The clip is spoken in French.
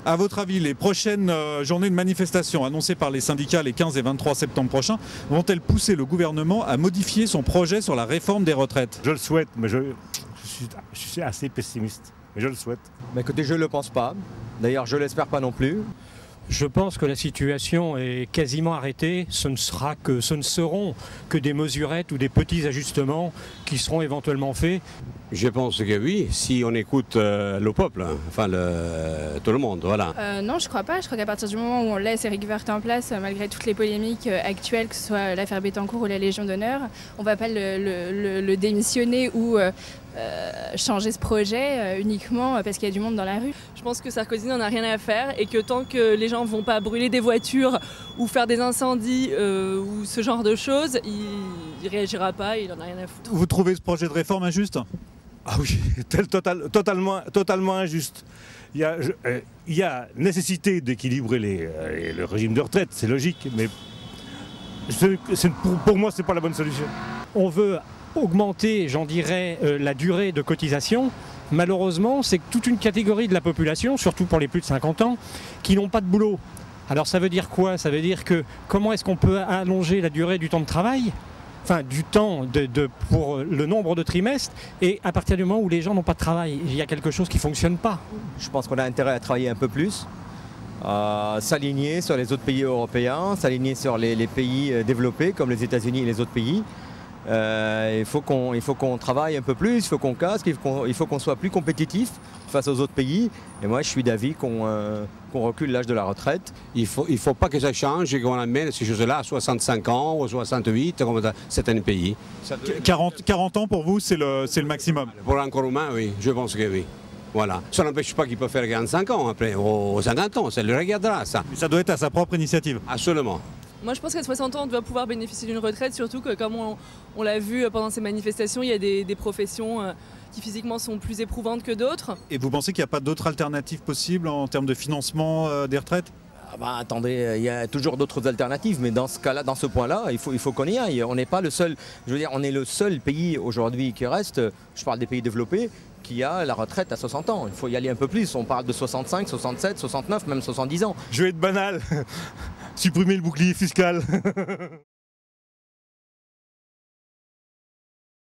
À votre avis, les prochaines journées de manifestation annoncées par les syndicats les 15 et 23 septembre prochains vont-elles pousser le gouvernement à modifier son projet sur la réforme des retraites? Je le souhaite, mais je suis assez pessimiste. Mais je le souhaite. Mais écoutez, je ne le pense pas. D'ailleurs, je ne l'espère pas non plus. Je pense que la situation est quasiment arrêtée. Ce ne seront que des mesurettes ou des petits ajustements qui seront éventuellement faits. Je pense que oui, si on écoute le peuple, enfin tout le monde, voilà. Non, je crois pas. Je crois qu'à partir du moment où on laisse Éric Woerth en place, malgré toutes les polémiques actuelles, que ce soit l'affaire Bettencourt ou la Légion d'honneur, on ne va pas le démissionner ou changer ce projet uniquement parce qu'il y a du monde dans la rue. Je pense que Sarkozy n'en a rien à faire et que tant que les gens ne vont pas brûler des voitures ou faire des incendies ou ce genre de choses, il ne réagira pas, il n'en a rien à foutre. Vous trouvez ce projet de réforme injuste? Ah oui, totalement injuste. Il y a nécessité d'équilibrer le régime de retraite, c'est logique, mais pour moi, ce n'est pas la bonne solution. On veut augmenter, j'en dirais, la durée de cotisation. Malheureusement, c'est toute une catégorie de la population, surtout pour les plus de 50 ans, qui n'ont pas de boulot. Alors ça veut dire quoi? Ça veut dire que comment est-ce qu'on peut allonger la durée du temps de travail? Enfin, du temps pour le nombre de trimestres, et à partir du moment où les gens n'ont pas de travail, il y a quelque chose qui ne fonctionne pas. Je pense qu'on a intérêt à travailler un peu plus, s'aligner sur les autres pays européens, s'aligner sur les pays développés comme les États-Unis et les autres pays. Il faut qu'on travaille un peu plus, il faut qu'on casque, il faut qu'on soit plus compétitif face aux autres pays. Et moi, je suis d'avis qu'on recule l'âge de la retraite. Il faut pas que ça change et qu'on amène ces choses-là à 65 ans ou 68, comme dans certains pays. 40 ans pour vous, c'est le maximum? Pour un corps humain, oui, je pense que oui. Voilà. Ça n'empêche pas qu'il peut faire 45 ans après, ou 50 ans, ça le regardera, ça. Mais ça doit être à sa propre initiative. Absolument. Moi, je pense qu'à 60 ans, on doit pouvoir bénéficier d'une retraite, surtout que, comme on l'a vu pendant ces manifestations, il y a des professions qui physiquement sont plus éprouvantes que d'autres. Et vous pensez qu'il n'y a pas d'autres alternatives possibles en termes de financement des retraites? Attendez, il y a toujours d'autres alternatives, mais dans ce cas-là, dans ce point-là, il faut qu'on y aille. On n'est pas le seul, je veux dire, on est le seul pays aujourd'hui qui reste, je parle des pays développés, qui a la retraite à 60 ans. Il faut y aller un peu plus, on parle de 65, 67, 69, même 70 ans. Je vais être banal, supprimer le bouclier fiscal.